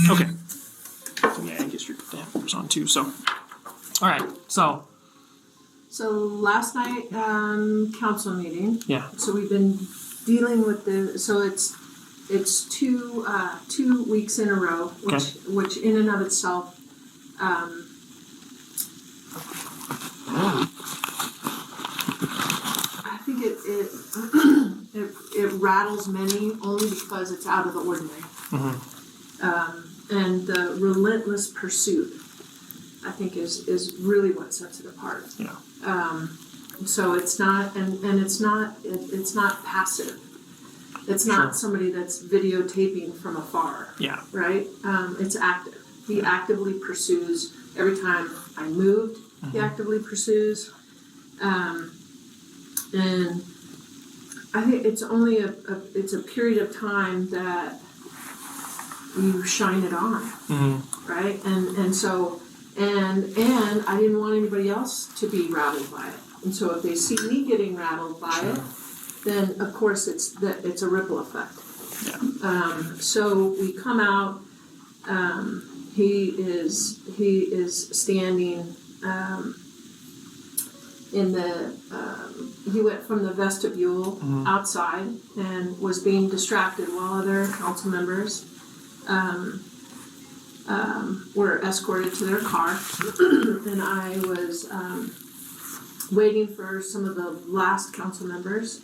Okay. So yeah, I guess your was on too. So, all right. So last night, council meeting. yeah. So we've been dealing with it's 2 weeks in a row, which in and of itself, I think it rattles many only because it's out of the ordinary. And the relentless pursuit, I think, is really what sets it apart. Yeah. So it's not, and it's not passive. It's not somebody that's videotaping from afar. Yeah. Right? It's active. He actively pursues. Every time I moved, he actively pursues. And I think it's only it's a period of time that you shine it on, right? And so and I didn't want anybody else to be rattled by it. And so if they see me getting rattled by it, then of course it's a ripple effect. Yeah. So we come out. He is standing in the. He went from the vestibule outside and was being distracted while other council members were escorted to their car, and I was waiting for some of the last council members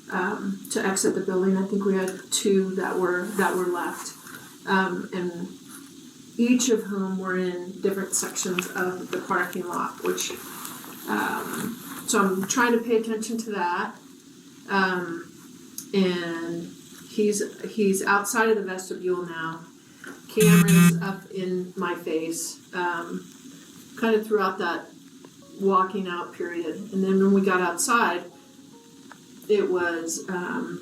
to exit the building. I think we had 2 that were left, and each of whom were in different sections of the parking lot, which so I'm trying to pay attention to that, and he's outside of the vestibule now. Cameras up in my face, kind of throughout that walking out period. And then when we got outside, it was, I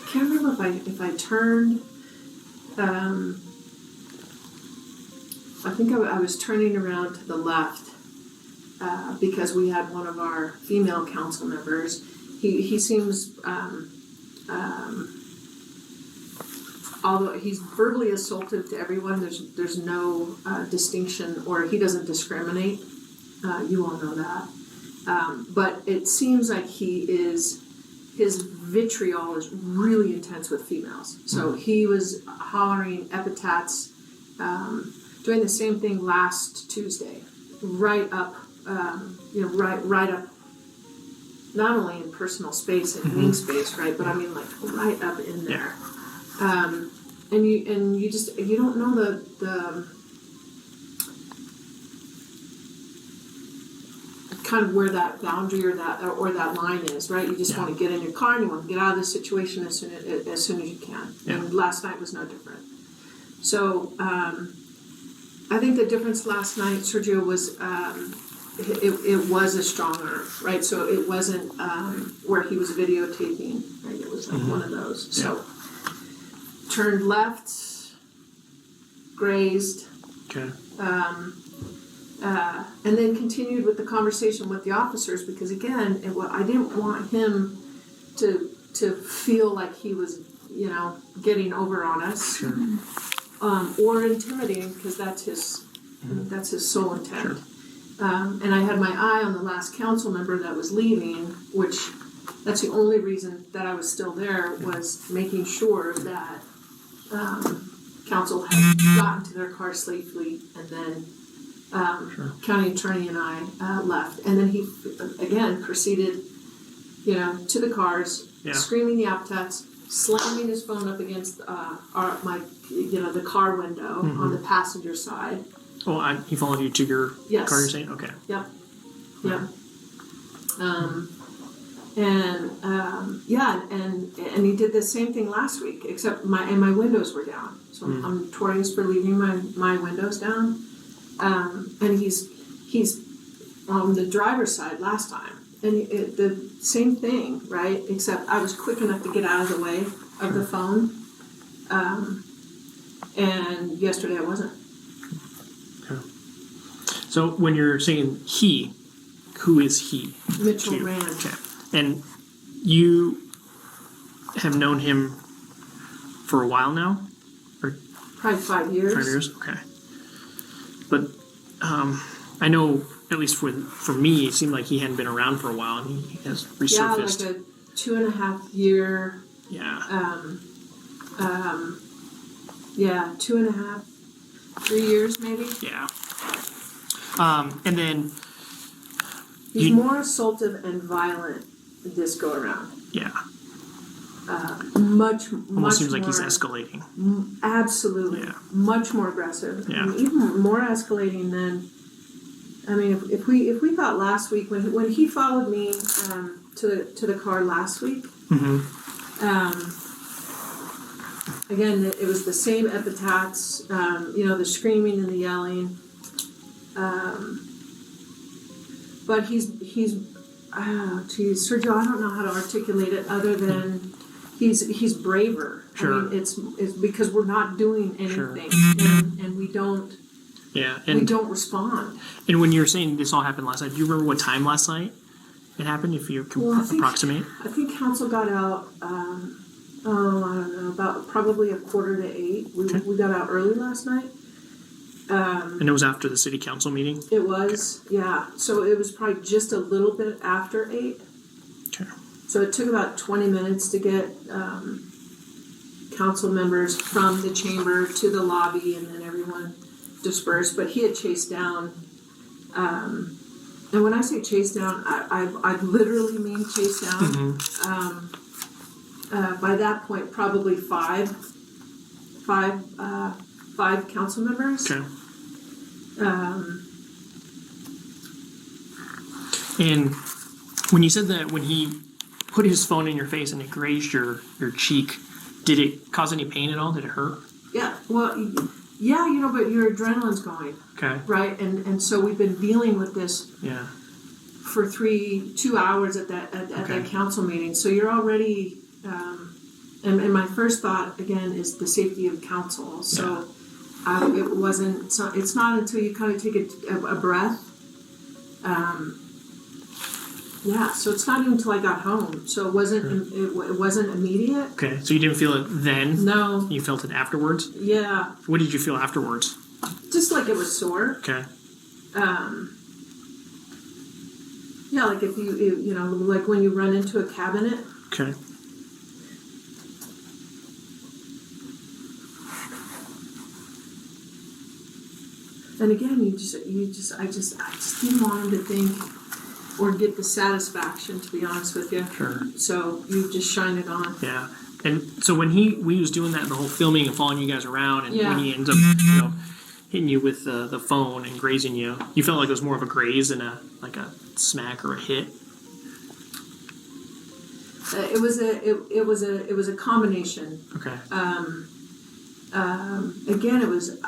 can't remember if I turned, I think I was turning around to the left, because we had one of our female council members. He seems, although he's verbally assaultive to everyone, there's no distinction, or he doesn't discriminate. You all know that. But it seems like his vitriol is really intense with females. So he was hollering epithets, doing the same thing last Tuesday, right up, right up, not only in personal space and mean space, right, but I mean like right up in there. And you don't know the kind of where that boundary or that line is, right? You just want to get in your car and you want to get out of this situation as soon as you can. Yeah. And last night was no different. So I think the difference last night, Sergio, was it was a strong arm, right? So it wasn't where he was videotaping, right? It was like one of those. So turned left, grazed, and then continued with the conversation with the officers, because again, I didn't want him to feel like he was, getting over on us, or intimidating, because that's his sole intent. And I had my eye on the last council member that was leaving, which that's the only reason that I was still there, was making sure that council had gotten to their car safely, and then county attorney and I left. And then he again proceeded, to the cars, screaming the epithets, slamming his phone up against the car window on the passenger side. Oh, he followed you to your car, you're saying? Okay. Yep. Yep. And he did the same thing last week, except my windows were down. So I'm notorious for leaving my windows down. And he's on the driver's side last time, and the same thing, right? Except I was quick enough to get out of the way of the phone, and yesterday I wasn't. Okay. So when you're saying he, who is he? Mitchell Rand. Okay. And you have known him for a while now? Or Probably 5 years. 5 years? Okay. But I know, at least for me, it seemed like he hadn't been around for a while, and he has resurfaced. Yeah, like a 2.5 year. Yeah. 2.5, 3 years maybe. Yeah. And then He's more assaultive and violent this go around. Yeah. Much Almost seems like more, he's escalating. Absolutely. Yeah. Much more aggressive. Yeah. And even more escalating than. I mean, if we thought last week when he followed me to the car last week. Mm-hmm. Again, it was the same epithets. The screaming and the yelling. But he's Sergio, I don't know how to articulate it other than he's braver. Sure. I mean, it's because we're not doing anything, and we don't. Yeah, we don't respond. And when you're saying this all happened last night, do you remember what time last night it happened? If you can approximate. I think council got out. I don't know, about probably 7:45. We got out early last night. And it was after the city council meeting? It was, yeah. So it was probably just a little bit after 8. Okay. So it took about 20 minutes to get council members from the chamber to the lobby, and then everyone dispersed. But he had chased down, and when I say chase down, I literally mean chase down. By that point, probably five council members. Okay. And when you said that when he put his phone in your face and it grazed your cheek, did it cause any pain at all? Did it hurt? Yeah. Well, yeah, but your adrenaline's going. Okay. Right? And so we've been dealing with this for 2 hours at that council meeting. So you're already and my first thought again is the safety of council. So it wasn't. It's not until you kind of take a breath. So it's not even until I got home. So it wasn't. It wasn't immediate. Okay. So you didn't feel it then? No. You felt it afterwards? Yeah. What did you feel afterwards? Just like it was sore. Okay. Yeah, like if you like when you run into a cabinet. Okay. And again, I just didn't want him to think or get the satisfaction, to be honest with you. Sure. So you just shine it on. Yeah. And so when he was doing that, the whole filming and following you guys around, and when he ends up, hitting you with the phone and grazing you, you felt like it was more of a graze than a smack or a hit. It was a combination. Okay. Again, it was.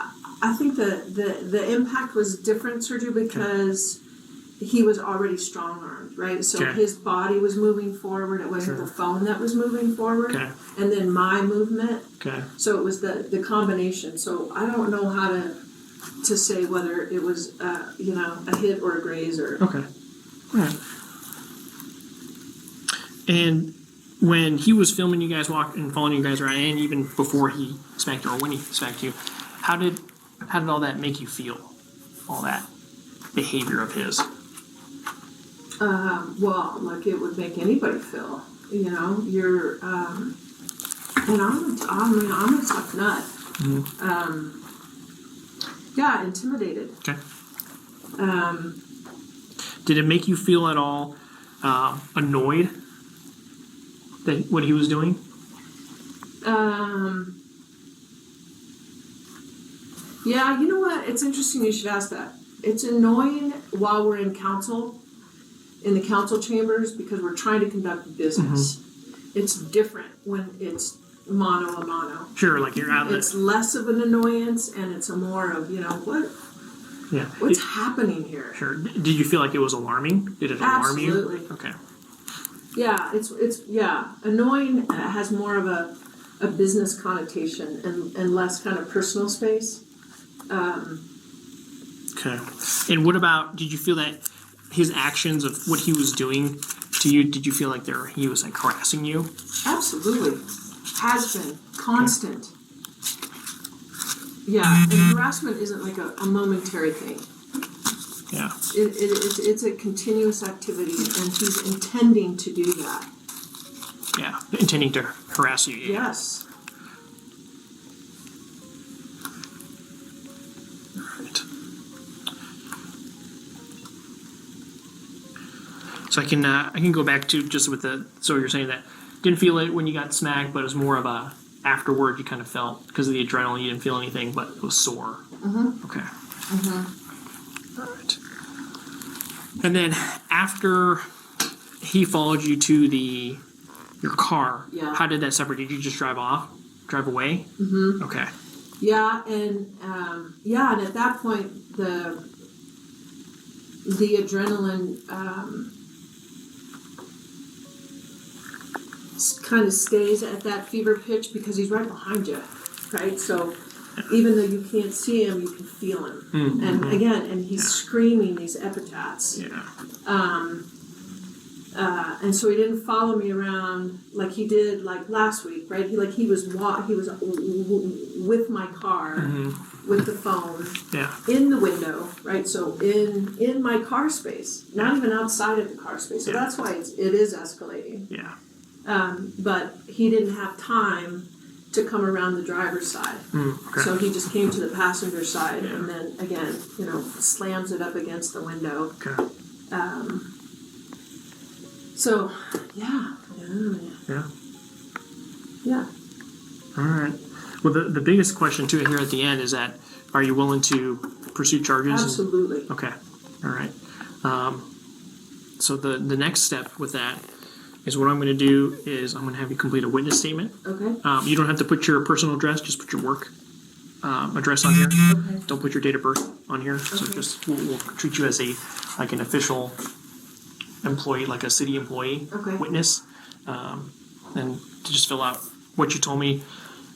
I think the impact was different, Sergio, because he was already strong-armed, right? So his body was moving forward. It wasn't the phone that was moving forward. Okay. And then my movement. Okay. So it was the combination. So I don't know how to say whether it was a hit or a graze or. Okay. All right. And when he was filming you guys walk and following you guys around, and even before he smacked you or when he smacked you, how did all that make you feel? All that behavior of his. Well, like it would make anybody feel. You're. And I'm a tough nut. Mm-hmm. Intimidated. Okay. Did it make you feel at all annoyed that what he was doing? Yeah, you know what? It's interesting you should ask that. It's annoying while we're in the council chambers, because we're trying to conduct business. Mm-hmm. It's different when it's mano a mano. Sure, like you're out of it. It's less of an annoyance, and it's a more of, what? Yeah. What's happening here? Sure. Did you feel like it was alarming? Did it alarm you? Absolutely. Okay. Yeah, it's annoying has more of a business connotation and less kind of personal space. Okay. And what about, did you feel that his actions of what he was doing to you, did you feel like he was like harassing you? Absolutely. Has been. Constant. Yeah, and harassment isn't like a momentary thing. Yeah. It's a continuous activity, and he's intending to do that. Yeah. Intending to harass you. Yeah. Yes. Right. So I can go back to just with so you're saying that didn't feel it when you got smacked, but it was more of a afterward you kind of felt because of the adrenaline you didn't feel anything, but it was sore. Mm-hmm. Okay. Mm-hmm. All right. And then after he followed you to your car, how did that separate? Did you just drive away? Mm-hmm. Okay. Yeah, and and at that point the adrenaline kind of stays at that fever pitch because he's right behind you, right? So even though you can't see him, you can feel him. Mm-hmm. And again, and he's screaming these epithets. Yeah. And so he didn't follow me around like he did like last week, right? He was with my car, with the phone, in the window, right? So in my car space, not even outside of the car space. So that's why it is escalating. Yeah. But he didn't have time to come around the driver's side. Okay. So he just came to the passenger side and then again, slams it up against the window. Okay. So, yeah. All right. Well, the biggest question too here at the end is that are you willing to pursue charges? Absolutely. Okay. All right. So the next step with that is what I'm going to do is I'm going to have you complete a witness statement. Okay. You don't have to put your personal address; just put your work address on here. Okay. Don't put your date of birth on here. Okay. So just we'll treat you as an official employee, like a city employee witness, and to just fill out what you told me,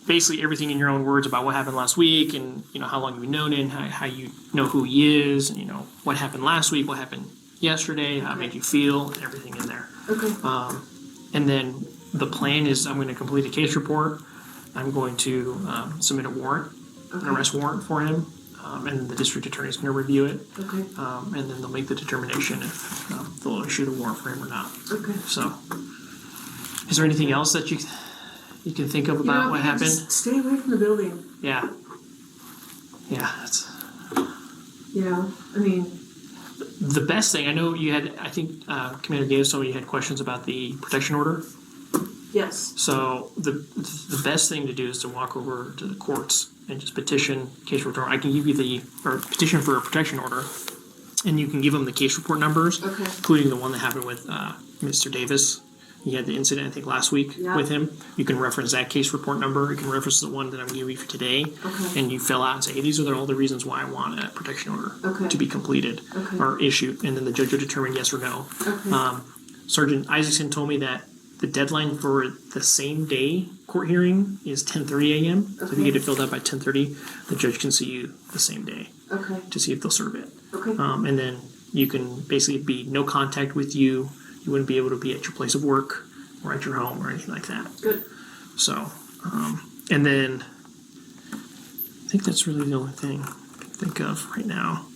basically everything in your own words about what happened last week, and how long you've known him, how you know who he is, and what happened last week, what happened yesterday, how it made you feel, and everything in there. Okay. And then the plan is I'm going to complete a case report. I'm going to submit a warrant, an arrest warrant for him. And the district attorney is going to review it. Okay. And then they'll make the determination if they'll issue the warrant for him or not. Okay. So, is there anything else that you can think of about what happened? Just stay away from the building. Yeah. Yeah. That's. Yeah. I mean. The best thing I know you had. I think Commander Gaines told me you had questions about the protection order. Yes. So the best thing to do is to walk over to the courts and just petition case report. I can give you petition for a protection order, and you can give them the case report numbers, including the one that happened with Mr. Davis. He had the incident, I think, last week with him. You can reference that case report number. You can reference the one that I'm giving you for today, and you fill out and say, hey, these are all the reasons why I want a protection order to be completed or issued, and then the judge will determine yes or no. Okay. Sergeant Isaacson told me that the deadline for the same day court hearing is 10:30 a.m. So if you get it filled out by 10:30, the judge can see you the same day to see if they'll serve it. Okay. And then you can basically be no contact with you. You wouldn't be able to be at your place of work or at your home or anything like that. Good. So, and then I think that's really the only thing I can think of right now.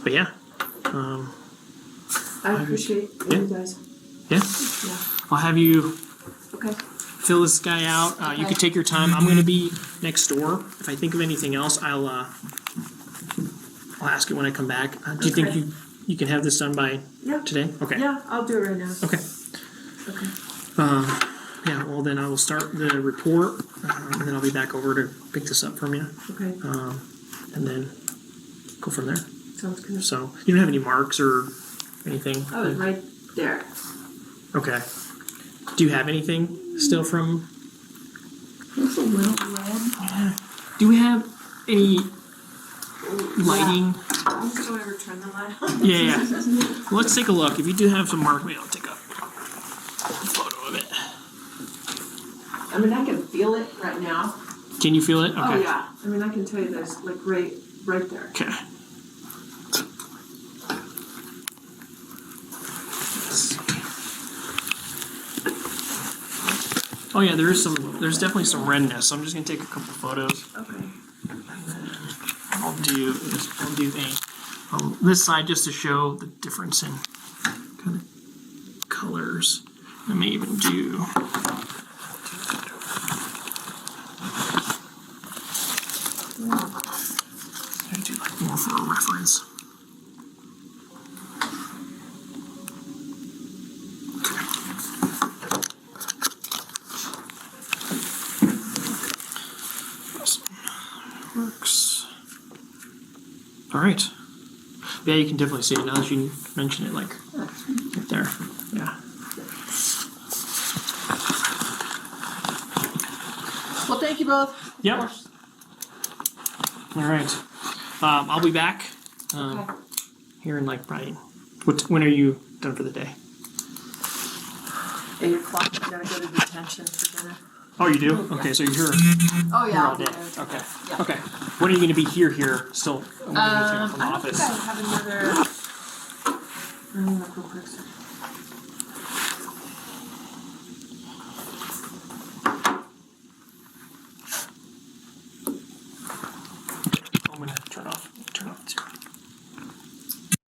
But yeah. I appreciate you guys. Yeah. I'll have you fill this guy out. You can take your time. I'm going to be next door. If I think of anything else, I'll ask you when I come back. Do you think you can have this done by today? Okay. Yeah, I'll do it right now. Okay. Yeah, well then I will start the report, and then I'll be back over to pick this up from you. Okay. And then go from there. Sounds good. So, you don't have any marks or anything? Oh, it's right there. Okay. Do you have anything still from... It's a little red. Yeah. Do we have any lighting? I'm just don't ever turn the light on. Yeah. Well, let's take a look. If you do have some mark, maybe I'll take a photo of it. I mean, I can feel it right now. Can you feel it? Okay. Oh, yeah. I mean, I can tell you there's like right there. Okay. Oh yeah, there's definitely some redness. So I'm just gonna take a couple photos. Okay. I'll do this side just to show the difference in kind of colors. I may even do. I do like more for a reference. Works. All right. Yeah, you can definitely see it now that you mention it, like right there. Yeah. Well, thank you both. Yep. All right. I'll be back Okay. here in like probably. When are you done for the day? 8 o'clock. I gotta go to detention for dinner. Oh, you do? Okay, so you're here Oh yeah. all I'll be day. there. Okay. Yeah. Okay. When are you going to be here still? When are you gonna take from the I don't office? think I have another. Let me look real quick.